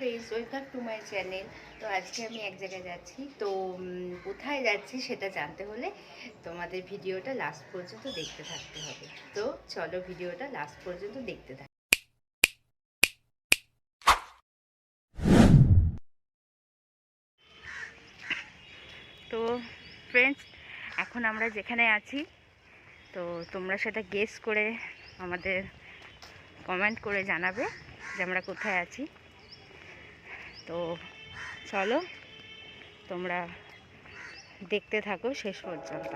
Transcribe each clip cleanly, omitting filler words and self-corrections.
Friends, welcome to my channel. তো আজকে আমি এক জায়গায় যাচ্ছি। তো কোথায় যাচ্ছি সেটা জানতে হলে তোমাদের ভিডিওটা লাস্ট পর্যন্ত দেখতে থাকতে হবে। তো চলো ভিডিওটা লাস্ট পর্যন্ত দেখতে থাকি। তো ফ্রেন্ডস, এখন আমরা যেখানে আছি তো তোমরা সেটা গেস করে আমাদের কমেন্ট করে জানাবে যে আমরা কোথায় আছি। তো চলো তোমরা দেখতে থাকো শেষ পর্যন্ত।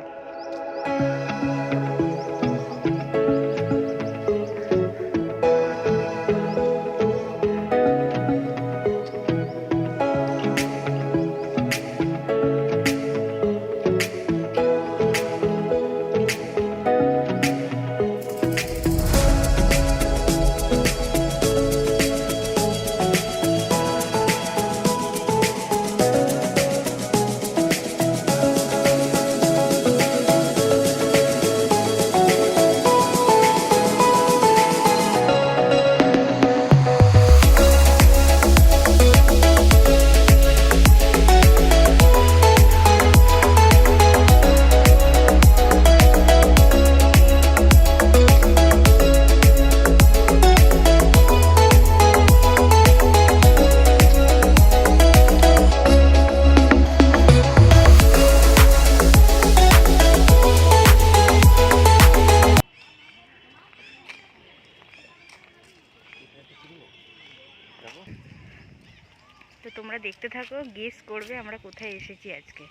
তো তোমরা দেখতে থাকো, গেস করবে আমরা কোথায় এসেছি আজকে।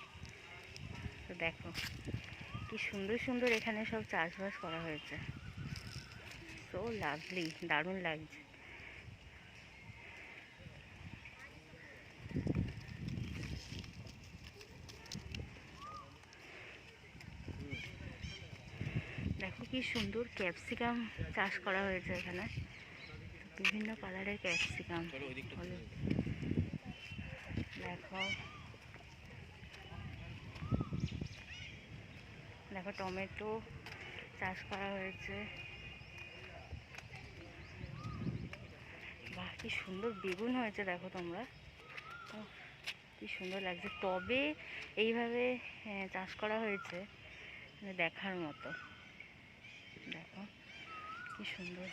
তো দেখো কি সুন্দর সুন্দর এখানে সব চাষবাস করা হয়েছে। সো লাভলি, দারুণ লাগছে। দেখো কি সুন্দর ক্যাপসিকাম চাষ করা হয়েছে এখানে, বিভিন্ন কালারের ক্যাপসিকাম। দেখো দেখো টমেটো চাষ করা হয়েছে। বাহ, কি সুন্দর বেগুন হয়েছে দেখো তোমরা, কি সুন্দর লাগছে। টবে এইভাবে চাষ করা হয়েছে, দেখার মতো। দেখো কি সুন্দর।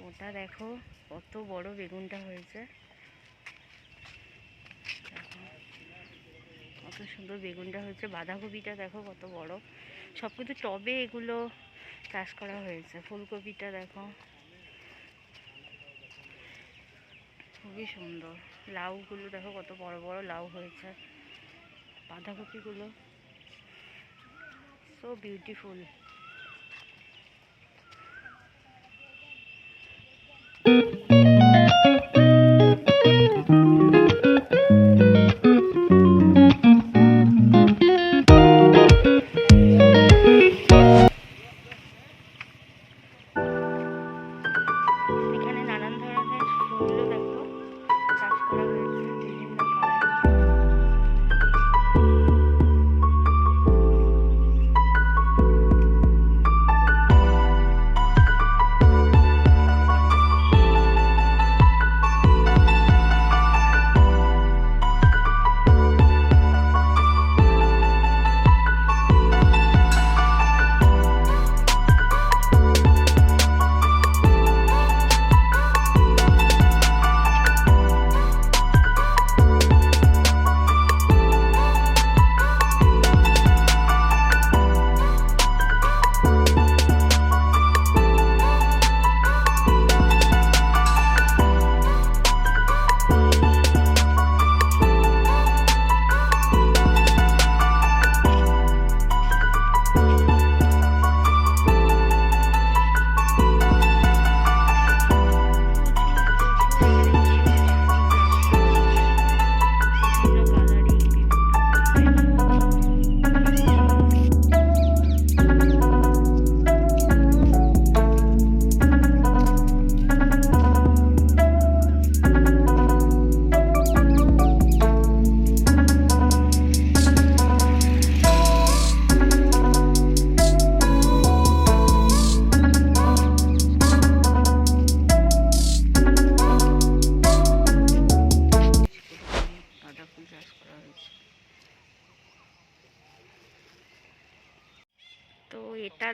ওটা দেখো কত বড় বেগুনটা হয়েছে, কত সুন্দর বেগুনটা হয়েছে। বাঁধাকপিটা দেখো কত বড়। সব কিছু টবে এগুলো চাষ করা হয়েছে। ফুলকপিটা দেখো খুবই সুন্দর। লাউগুলো দেখো কত বড় বড় লাউ হয়েছে। বাঁধাকপিগুলো সো বিউটিফুল। এখানে নানান ধরনের ফুলও দেখো চাষ করা হয়েছে, বিভিন্ন কালারের।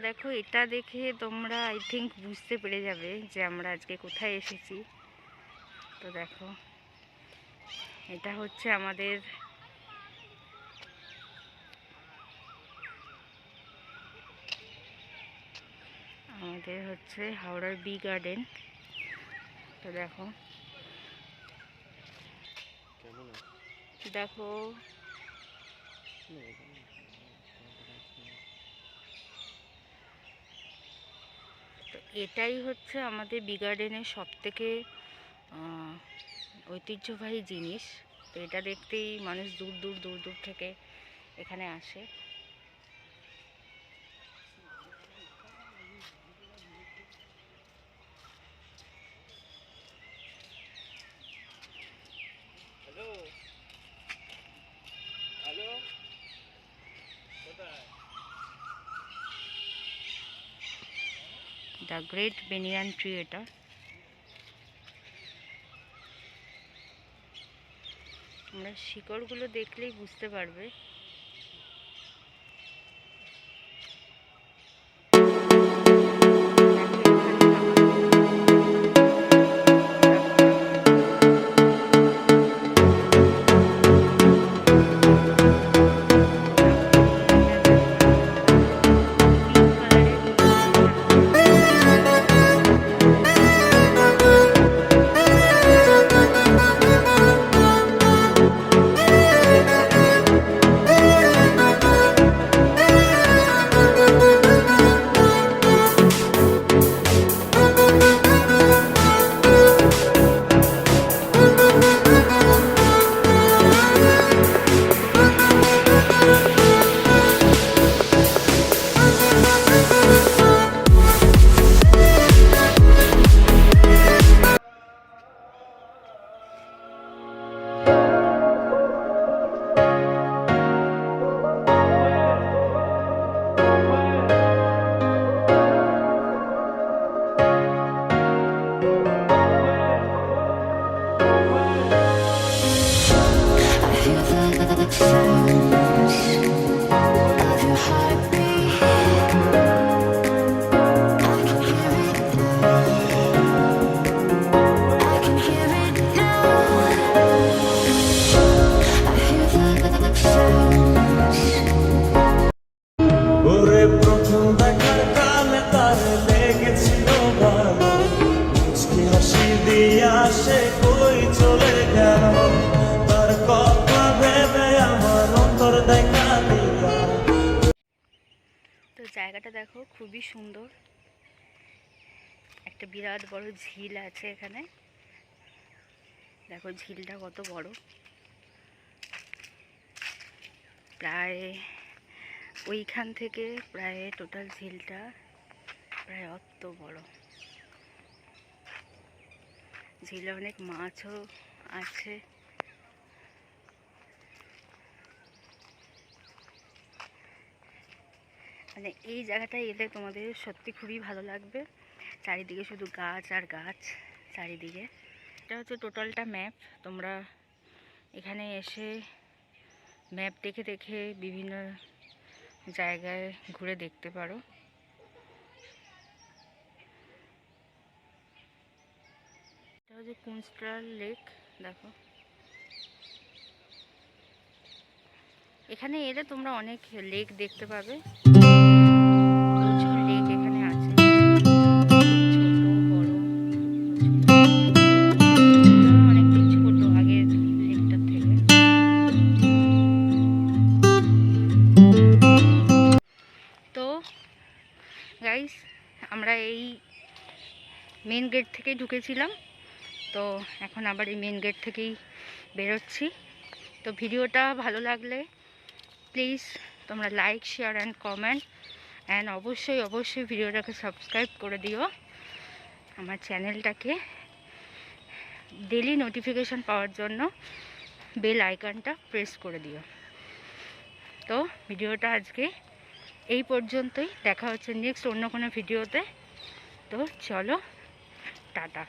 দেখো, এটা দেখে তোমরা আই থিঙ্ক বুঝতে পেরে যাবে যে আমরা আজকে কোথায় এসেছি। তো দেখো, এটা হচ্ছে আমাদের হচ্ছে হাওড়ার বি গার্ডেন। তো দেখো দেখো তো এটাই হচ্ছে আমাদের বি গার্ডেনের সবথেকে ঐতিহ্যবাহী জিনিস। তো এটা দেখতেই মানুষ দূর দূর দূর দূর থেকে এখানে আসে। দ্য গ্রেট বেনিয়ান ট্রি, এটা তোমরা শিকড়গুলো দেখলেই বুঝতে পারবে। তো জায়গাটা দেখো, খুবই সুন্দর। একটা বিরাট বড় ঝিল আছে এখানে। দেখো ঝিলটা কত বড়, প্রায় ওইখান থেকে প্রায় টোটাল ঝিলটা প্রায় অত বড়। ঝিলে অনেক মাছও আছে। মানে এই জায়গাটায় এলে তোমাদের সত্যি খুবই ভালো লাগবে। চারিদিকে শুধু গাছ আর গাছ চারিদিকে। এটা হচ্ছে টোটালটা ম্যাপ। তোমরা এখানে এসে ম্যাপ দেখে দেখে বিভিন্ন জায়গায় ঘুরে দেখতে পারো। এটা হচ্ছে কুনস্ট্রাল লেক। দেখো এখানে এলে তোমরা অনেক লেক দেখতে পাবে। প্রচুর লেক এখানে আছে, ছোট বড়। অনেকটাই ছোট আগের লেকটার থেকে। তো গাইস, আমরা এই মেন গেট থেকেই ঢুকেছিলাম, তো এখন আবার এই মেন গেট থেকেই বেরোচ্ছি। তো ভিডিওটা ভালো লাগলে প্লিজ তোমরা like, share and comment, and অবশ্যই অবশ্যই ভিডিওটাকে সাবস্ক্রাইব করে দিও। আমার চ্যানেলটাকে ডেলি নোটিফিকেশন পাওয়ার জন্য বেল আইকনটা প্রেস করে দিও। তো ভিডিওটা আজকে এই পর্যন্তই। দেখা হচ্ছে নেক্সট অন্য কোনো ভিডিওতে। তো চলো, টাটা।